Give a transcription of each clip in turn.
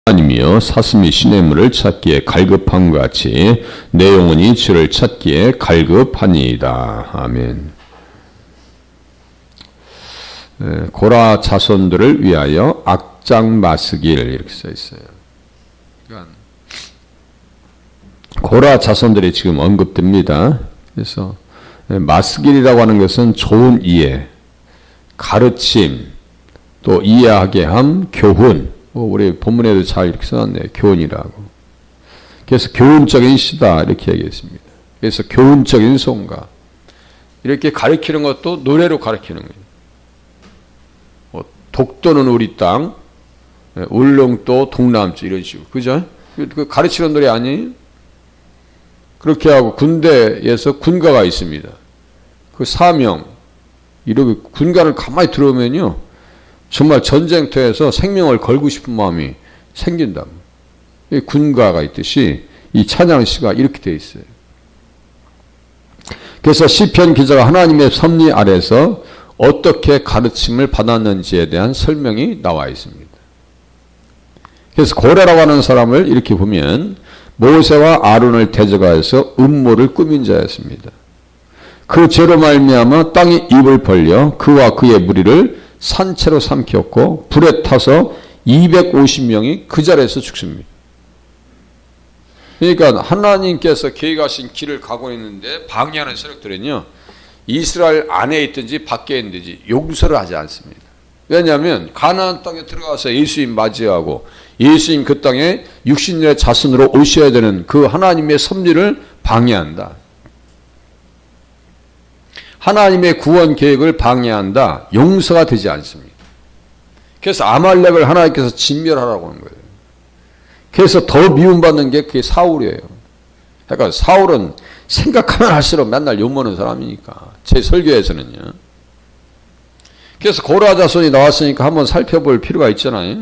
하나님이여 사슴이 시냇물을 찾기에 갈급함과 같이 내 영혼이 주를 찾기에 갈급하니이다. 아멘. 고라 자손들을 위하여 악장 마스길 이렇게 써 있어요. 그러니까 고라 자손들이 지금 언급됩니다. 그래서 마스길이라고 하는 것은 좋은 이해, 가르침, 또 이해하게 함, 교훈. 우리 본문에도 잘 이렇게 써놨네요. 교훈이라고. 그래서 교훈적인 시다 이렇게 얘기했습니다. 그래서 교훈적인 송가. 이렇게 가르치는 것도 노래로 가르치는 거예요. 독도는 우리 땅, 울릉도 동남주 이런 식으로. 그죠? 그 가르치는 노래 아니에요? 그렇게 하고 군대에서 군가가 있습니다. 그 사명, 이렇게 군가를 가만히 들어오면요. 정말 전쟁터에서 생명을 걸고 싶은 마음이 생긴다. 군가가 있듯이 이 찬양시가 이렇게 되어 있어요. 그래서 시편 기자가 하나님의 섭리 아래서 어떻게 가르침을 받았는지에 대한 설명이 나와 있습니다. 그래서 고레라고 하는 사람을 이렇게 보면 모세와 아론을 대적하여서 음모를 꾸민 자였습니다. 그 죄로 말미암아 땅이 입을 벌려 그와 그의 무리를 산채로 삼켰고 불에 타서 250명이 그 자리에서 죽습니다. 그러니까 하나님께서 계획하신 길을 가고 있는데 방해하는 세력들은요. 이스라엘 안에 있든지 밖에 있든지 용서를 하지 않습니다. 왜냐하면 가나안 땅에 들어가서 예수님 맞이하고 예수님 그 땅에 육신의 자손으로 오셔야 되는 그 하나님의 섭리를 방해한다. 하나님의 구원 계획을 방해한다. 용서가 되지 않습니다. 그래서 아말렉을 하나님께서 진멸하라고 하는 거예요. 그래서 더 미움받는 게 그게 사울이에요. 그러니까 사울은 생각하면 할수록 맨날 욕먹는 사람이니까 제 설교에서는요. 그래서 고라 자손이 나왔으니까 한번 살펴볼 필요가 있잖아요.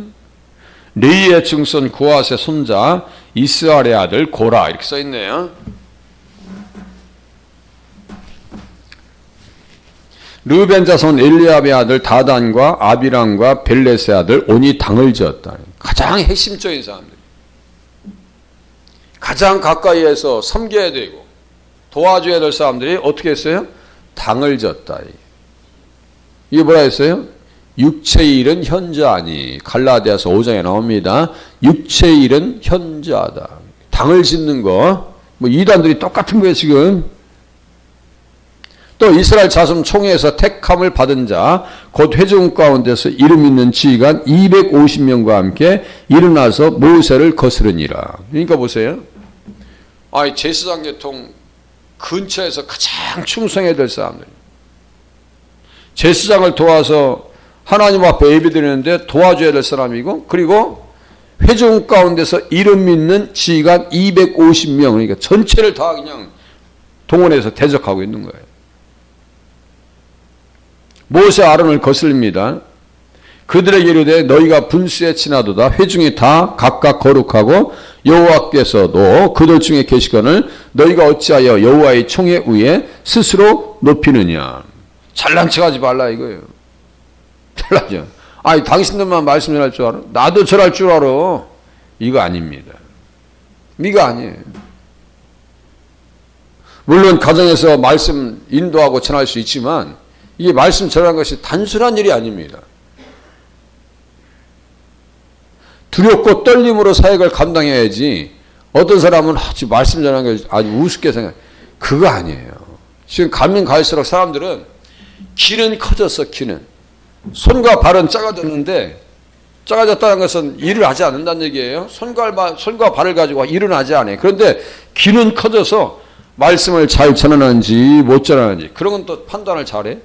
레위의 증손 고핫의 손자 이스라엘의 아들 고라 이렇게 써 있네요. 르벤 자손 엘리압의 아들 다단과 아비람과 벨렛의 아들 온이 당을 지었다. 가장 핵심적인 사람들. 가장 가까이에서 섬겨야 되고 도와줘야 될 사람들이 어떻게 했어요? 당을 졌다. 이게 뭐라 했어요? 육체의 일은 현자하니. 갈라디아서 5장에 나옵니다. 육체의 일은 현자하다. 당을 짓는 거. 뭐 이단들이 똑같은 거예요 지금. 또 이스라엘 자손 총회에서 택함을 받은 자, 곧 회중 가운데서 이름 있는 지휘관 250명과 함께 일어나서 모세를 거스르니라. 그러니까 보세요. 제사장 계통 근처에서 가장 충성해야 될 사람들. 제사장을 도와서 하나님 앞에 예배드리는데 도와줘야 될 사람이고, 그리고 회중 가운데서 이름 있는 지휘관 250명, 그러니까 전체를 다 그냥 동원해서 대적하고 있는 거예요. 모세 아론을 거슬립니다. 그들에게 이르되 너희가 분수에 지나도다 회중이 다 각각 거룩하고 여호와께서도 그들 중에 계시거늘 너희가 어찌하여 여호와의 총회 위에 스스로 높이느냐. 잘난 척하지 말라 이거예요. 잘나죠. 당신들만 말씀 전할 줄 알아? 나도 전할 줄 알아. 이거 아닙니다. 이거 아니에요. 물론 가정에서 말씀 인도하고 전할 수 있지만 이게 말씀 전하는 것이 단순한 일이 아닙니다. 두렵고 떨림으로 사역을 감당해야지 어떤 사람은 말씀 전하는 게 아주 우습게 생각해. 그거 아니에요. 지금 가면 갈수록 사람들은 귀는 커졌어. 귀는. 손과 발은 작아졌는데 작아졌다는 것은 일을 하지 않는다는 얘기예요. 손과 발을 가지고 일은 하지 않아요. 그런데 귀는 커져서 말씀을 잘 전하는지 못 전하는지 그런 건 또 판단을 잘해.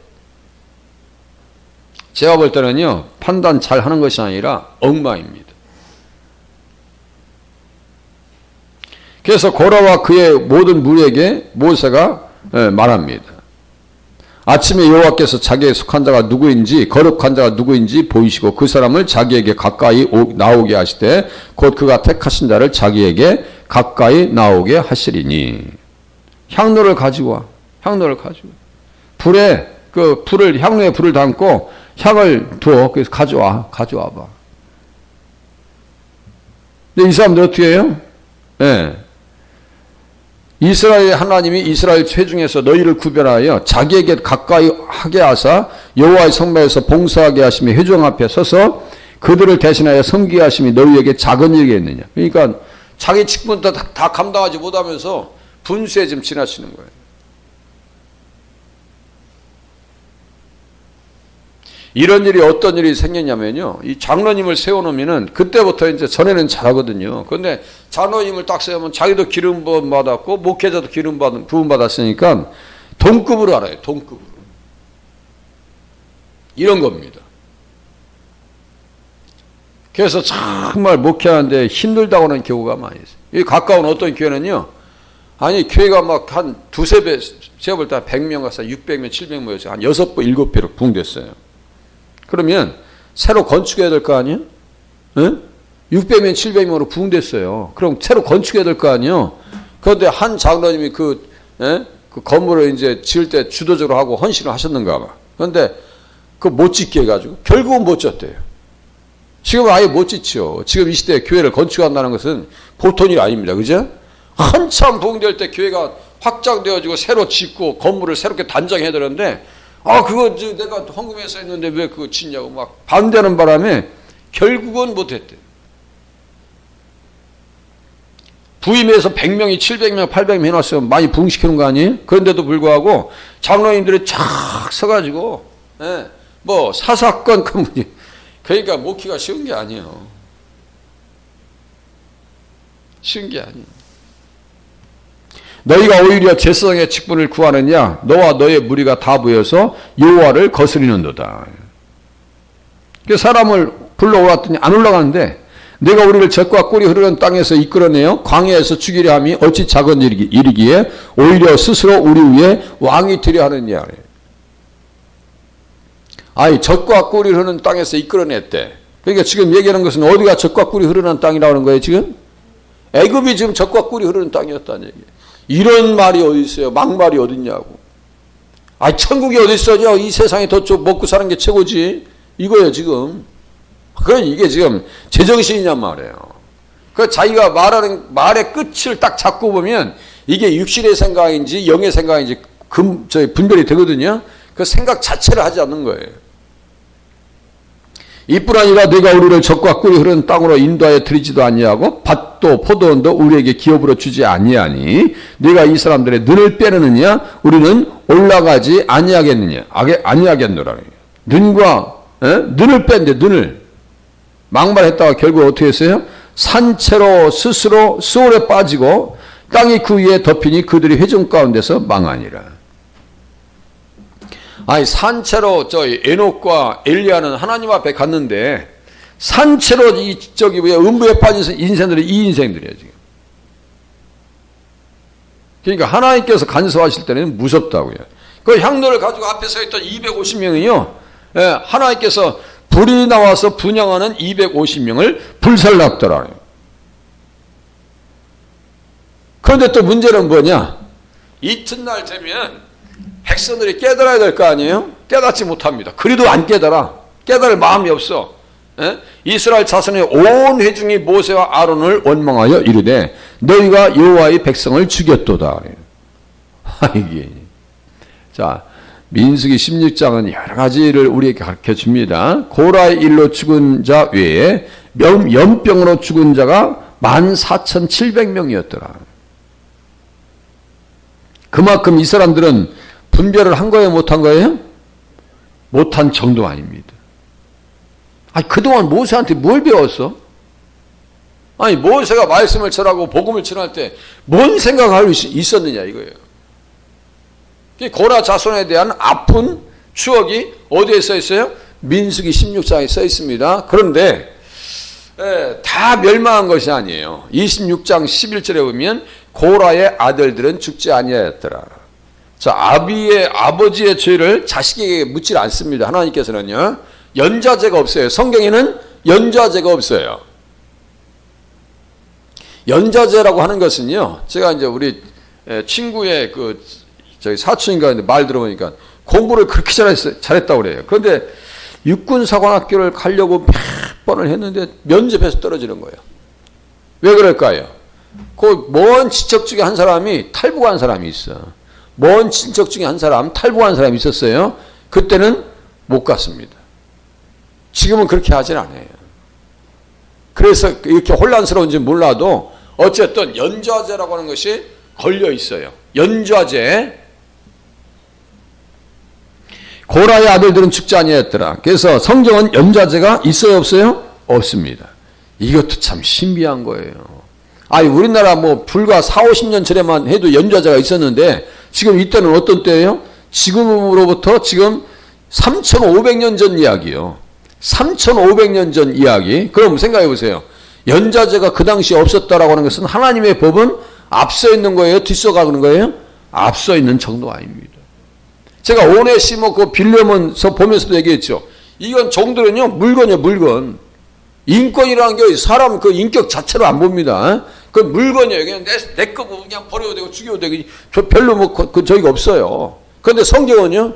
제가 볼 때는요. 판단 잘 하는 것이 아니라 엉망입니다. 그래서 고라와 그의 모든 무리에게 모세가 말합니다. 아침에 여호와께서 자기에 속한 자가 누구인지 거룩한 자가 누구인지 보이시고 그 사람을 자기에게 가까이 나오게 하시되 곧 그가 택하신 자를 자기에게 가까이 나오게 하시리니. 향로를 가지고 와. 향로를 가지고 와. 불에 향로에 불을 담고 향을 두어. 그래서 가져와 봐. 근데 이 사람들 어떻게 해요? 예. 이스라엘 하나님이 이스라엘 회중에서 너희를 구별하여 자기에게 가까이 하게 하사 여호와의 성막에서 봉사하게 하시며 회중 앞에 서서 그들을 대신하여 섬기게 하심이 너희에게 작은 일이겠느냐. 그러니까 자기 직분 다 감당하지 못하면서 분수에 지금 지나치는 거예요. 이런 일이 어떤 일이 생겼냐면요. 이 장로님을 세워놓으면은 그때부터 이제 전에는 잘하거든요. 그런데 장로님을 딱 세우면 자기도 기름 부음 받았고 목회자도 기름 부음 받았으니까 동급으로 알아요. 동급으로. 이런 겁니다. 그래서 정말 목회하는데 힘들다고 하는 경우가 많이 있어요. 이 가까운 어떤 교회는요. 아니 교회가 막 한 두세 배, 제가 볼 때 100명 가서 600명, 700명 모여서 한 6배, 7배로 붕됐어요. 그러면 새로 건축해야 될 거 아니에요? 응? 600명, 700명으로 붕됐어요. 그럼 새로 건축해야 될 거 아니에요? 그런데 한 장로님이 그 건물을 이제 지을 때 주도적으로 하고 헌신을 하셨는가 봐. 그런데 그 못 짓게 해가지고 결국은 못 짓대요. 지금 아예 못 짓죠. 지금 이 시대에 교회를 건축한다는 것은 보통 일이 아닙니다. 그죠? 한참 붕될 때 교회가 확장되어지고 새로 짓고 건물을 새롭게 단장해야 되는데 그거 내가 헌금해서 했는데 왜 그거 짓냐고 막 반대하는 바람에 결국은 못했대. 부임해서 100명이 700명, 800명 해놨으면 많이 부흥시키는 거 아니에요? 그런데도 불구하고 장로님들이 쫙 서가지고 뭐 사사건 그러니까 목회가 쉬운 게 아니에요. 쉬운 게 아니에요. 너희가 오히려 제사장의 직분을 구하느냐? 너와 너의 무리가 다 모여서 여호와를 거스리는도다. 그 사람을 불러올랐더니 안 올라가는데 내가 우리를 젖과 꿀이 흐르는 땅에서 이끌어내어 광야에서 죽이려 함이 어찌 작은 일이기에 오히려 스스로 우리 위에 왕이 되려 하느냐. 아니 젖과 꿀이 흐르는 땅에서 이끌어냈대. 그러니까 지금 얘기하는 것은 어디가 젖과 꿀이 흐르는 땅이라고 하는 거예요 지금? 애굽이 지금 젖과 꿀이 흐르는 땅이었다는 얘기예요. 이런 말이 어디 있어요? 막말이 어디 있냐고. 천국이 어디 있어요? 이 세상에 더 먹고 사는 게 최고지. 이거예요 지금. 그건 이게 지금 제정신이냔 말이에요. 그 자기가 말하는 말의 끝을 딱 잡고 보면 이게 육신의 생각인지 영의 생각인지 분별이 되거든요. 그 생각 자체를 하지 않는 거예요. 이뿐 아니라 내가 우리를 젖과 꿀이 흐르는 땅으로 인도하여 드리지도 아니하고 밭도 포도원도 우리에게 기업으로 주지 아니하니 네가 이 사람들의 눈을 빼느느냐 우리는 올라가지 아니하겠느냐 아니하겠노라. 눈을 뺀대. 눈을 막말했다가 결국 어떻게 했어요? 산채로 스스로 수월에 빠지고 땅이 그 위에 덮이니 그들이 회중 가운데서 망하니라. 산채로 에녹과 엘리야는 하나님 앞에 갔는데 산채로 음부에 빠진 인생들이 이 인생들이에요 지금. 그러니까 하나님께서 간섭하실 때는 무섭다고요. 그 향로를 가지고 앞에 서 있던 250명이요. 하나님께서 불이 나와서 분향하는 250명을 불살랐더라. 그런데 또 문제는 뭐냐? 이튿날 되면 백성들이 깨달아야 될 거 아니에요? 깨닫지 못합니다. 그래도 안 깨달아. 깨달을 마음이 없어. 이스라엘 자손의 온 회중이 모세와 아론을 원망하여 이르되 너희가 여호와의 백성을 죽였도다. 자, 민수기 16장은 여러 가지를 우리에게 가르쳐 줍니다. 고라의 일로 죽은 자 외에 연병으로 죽은 자가 14,700명이었더라. 그만큼 이 사람들은 분별을 한 거예요? 못한 거예요? 못한 정도 아닙니다. 그동안 모세한테 뭘 배웠어? 모세가 말씀을 전하고 복음을 전할 때 뭔 생각을 있었느냐 이거예요. 고라 자손에 대한 아픈 추억이 어디에 써 있어요? 민수기 16장에 써 있습니다. 그런데 다 멸망한 것이 아니에요. 26장 11절에 보면 고라의 아들들은 죽지 아니하였더라. 자, 아버지의 죄를 자식에게 묻지 않습니다. 하나님께서는요. 연좌제가 없어요. 성경에는 연좌제가 없어요. 연좌제라고 하는 것은요. 제가 이제 우리 친구의 사촌인가 말 들어보니까 공부를 그렇게 잘했다고 그래요. 그런데 육군사관학교를 가려고 몇 번을 했는데 면접에서 떨어지는 거예요. 왜 그럴까요? 그 먼 친척 중에 한 사람이 탈북한 사람이 있어. 먼 친척 중에 한 사람, 탈북한 사람이 있었어요. 그때는 못 갔습니다. 지금은 그렇게 하진 않아요. 그래서 이렇게 혼란스러운지 몰라도 어쨌든 연좌제라고 하는 것이 걸려 있어요. 연좌제. 고라의 아들들은 죽지 아니하였더라. 그래서 성경은 연좌제가 있어요, 없어요? 없습니다. 이것도 참 신비한 거예요. 아니, 우리나라 뭐 불과 4, 50년 전에만 해도 연좌제가 있었는데 지금 이때는 어떤 때예요? 지금으로부터 지금 3,500년 전 이야기요. 3,500년 전 이야기. 그럼 생각해 보세요. 연좌제가 그 당시에 없었다라고 하는 것은 하나님의 법은 앞서 있는 거예요? 뒤서 가는 거예요? 앞서 있는 정도 아닙니다. 제가 오네시모 그 빌레몬서 보면서도 얘기했죠. 이건 정도는요, 물건이에요, 물건. 인권이라는 게 사람 그 인격 자체로 안 봅니다. 그 물건이에요. 그냥 내 거 그냥 버려도 되고 죽여도 되고 별로 뭐 그 저기가 없어요. 그런데 성경은요,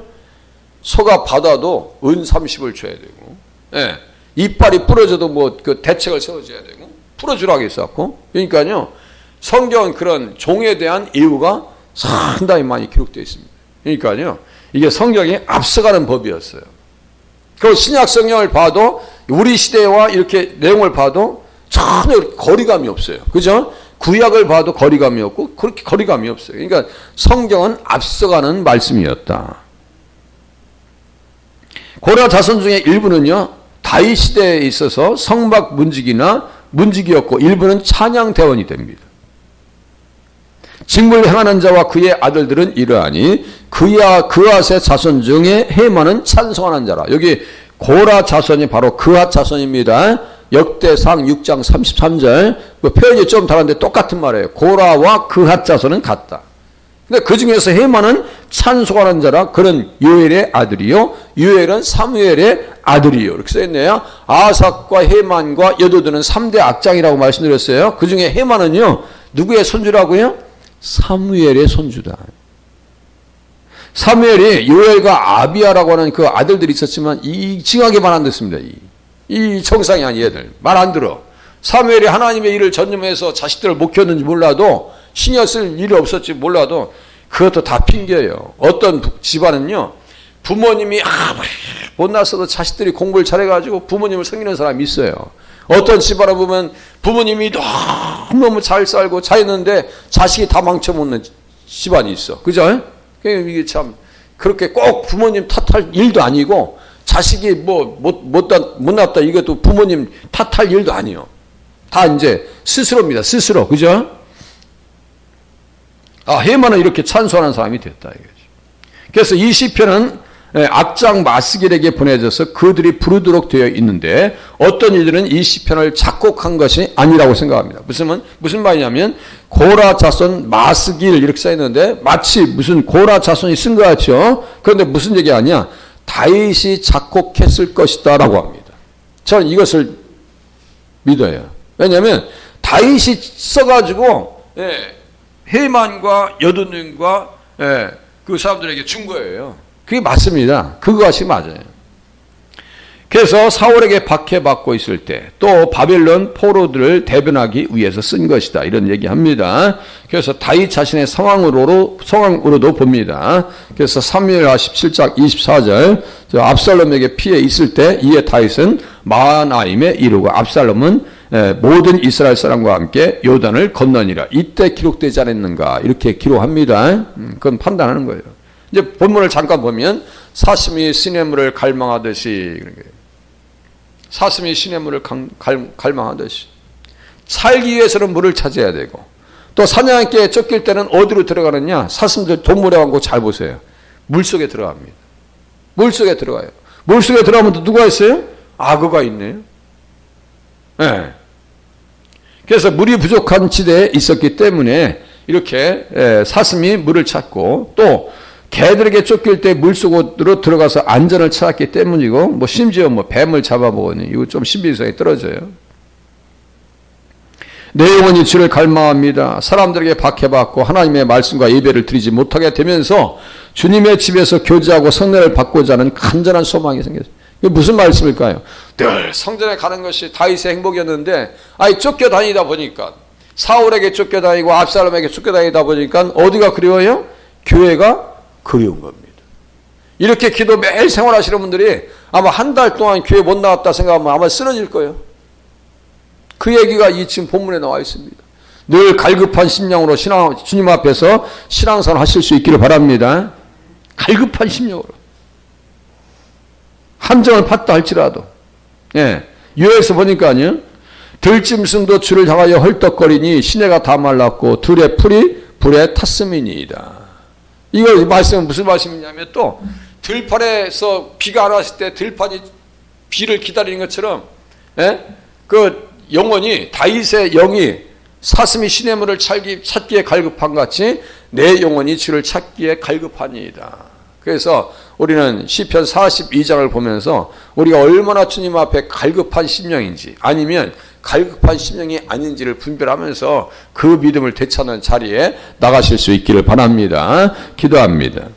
소가 받아도 은 30을 줘야 되고, 예, 이빨이 부러져도 뭐 그 대책을 세워줘야 되고, 풀어주라고 했었고, 그러니까요, 성경은 그런 종에 대한 이유가 상당히 많이 기록되어 있습니다. 그러니까요, 이게 성경이 앞서가는 법이었어요. 그 신약 성경을 봐도 우리 시대와 이렇게 내용을 봐도 전혀 거리감이 없어요. 그죠? 구약을 봐도 거리감이 없고 그렇게 거리감이 없어요. 그러니까 성경은 앞서가는 말씀이었다. 고라 자손 중에 일부는요, 다윗 시대에 있어서 성막 문지기였고 일부는 찬양 대원이 됩니다. 직무를 행하는 자와 그의 아들들은 이러하니 그앗의 자손 중에 헤만은 찬송하는 자라. 여기 고라 자손이 바로 그앗 자손입니다. 역대상 6장 33절. 그 표현이 좀 다른데 똑같은 말이에요. 고라와 그앗 자손은 같다. 근데 그 중에서 헤만은 찬송하는 자라. 그는 요엘의 아들이요, 요엘은 사무엘의 아들이요. 이렇게 써있네요. 아삭과 헤만과 여도드는 3대 악장이라고 말씀드렸어요. 그 중에 헤만은요, 누구의 손주라고요? 사무엘의 손주다. 사무엘이 요엘과 아비야라고 하는 그 아들들이 있었지만 이 징하게만 안 듣습니다. 이 정상이 아닌 얘들 말 안 들어. 사무엘이 하나님의 일을 전념해서 자식들을 못 키웠는지 몰라도, 신경 쓸 일이 없었지 몰라도 그것도 다 핑계예요. 어떤 집안은요, 부모님이 못났어도 자식들이 공부를 잘해가지고 부모님을 섬기는 사람이 있어요. 어떤 집안을 보면 부모님이 너무 잘 살고 잘했는데 자식이 다 망쳐먹는 집안이 있어. 그죠? 이게 참 그렇게 꼭 부모님 탓할 일도 아니고, 자식이 뭐 못났다 이것도 부모님 탓할 일도 아니에요. 다 이제 스스로입니다. 스스로. 그죠? 헤만은 이렇게 찬송하는 사람이 됐다 이거죠. 그래서 이 시편은 악장 마스길에게 보내져서 그들이 부르도록 되어 있는데, 어떤 이들은 이 시편을 작곡한 것이 아니라고 생각합니다. 무슨 말이냐면 고라 자손 마스길 이렇게 써 있는데 마치 무슨 고라 자손이 쓴 것 같죠. 그런데 무슨 얘기 아니야? 다윗이 작곡했을 것이다 라고 합니다. 저는 이것을 믿어요. 왜냐하면 다윗이 써가지고 헤만과 여두눈과 그 사람들에게 준 거예요. 그게 맞습니다. 그것이 맞아요. 그래서 사울에게 박해받고 있을 때 또 바벨론 포로들을 대변하기 위해서 쓴 것이다, 이런 얘기합니다. 그래서 다윗 자신의 상황으로도 봅니다. 그래서 사무엘하 17장 24절, 압살롬에게 피해 있을 때 이에 다윗은 마하나임에 이르고 압살롬은 모든 이스라엘 사람과 함께 요단을 건너니라. 이때 기록되지 않았는가, 이렇게 기록합니다. 그건 판단하는 거예요. 이제 본문을 잠깐 보면 사슴이 시냇물을 갈망하듯이, 사슴이 시냇물을 갈망하듯이 살기 위해서는 물을 찾아야 되고, 또 사냥개에 쫓길 때는 어디로 들어가느냐? 사슴들 동물의 왕국 잘 보세요. 물속에 들어갑니다. 물속에 들어가요. 물속에 들어가면 또 누가 있어요? 악어가 있네요. 네. 그래서 물이 부족한 지대에 있었기 때문에 이렇게 사슴이 물을 찾고, 또 개들에게 쫓길 때 물속으로 들어가서 안전을 찾았기 때문이고, 뭐 심지어 뭐 뱀을 잡아보니 이거 좀 신비성이 떨어져요. 내 영혼이 주를 갈망합니다. 사람들에게 박해받고 하나님의 말씀과 예배를 드리지 못하게 되면서 주님의 집에서 교제하고 성례를 받고자 하는 간절한 소망이 생겼어요. 이게 무슨 말씀일까요? 늘 성전에 가는 것이 다윗의 행복이었는데 쫓겨다니다 보니까 사울에게 쫓겨다니고 압살롬에게 쫓겨다니다 보니까 어디가 그리워요? 교회가 그리운 겁니다. 이렇게 기도 매일 생활하시는 분들이 아마 한 달 동안 교회 못 나왔다 생각하면 아마 쓰러질 거예요. 그 얘기가 이 지금 본문에 나와 있습니다. 늘 갈급한 심령으로 주님 앞에서 신앙생활 하실 수 있기를 바랍니다. 갈급한 심령으로. 함정을 팠다 할지라도. 예. 유에서 보니까요. 들짐승도 주를 향하여 헐떡거리니 시내가 다 말랐고 들의 풀이 불에 탔음이니이다. 이거 말씀은 무슨 말씀이냐면 또 들판에서 비가 안 왔을 때 들판이 비를 기다리는 것처럼 그 영혼이 다윗의 영이 사슴이 시냇물을 찾기에 갈급한 같이 내 영혼이 주를 찾기에 갈급하니이다. 그래서 우리는 시편 42장을 보면서 우리가 얼마나 주님 앞에 갈급한 심령인지 아니면 갈급한 심령이 아닌지를 분별하면서 그 믿음을 되찾는 자리에 나가실 수 있기를 바랍니다. 기도합니다.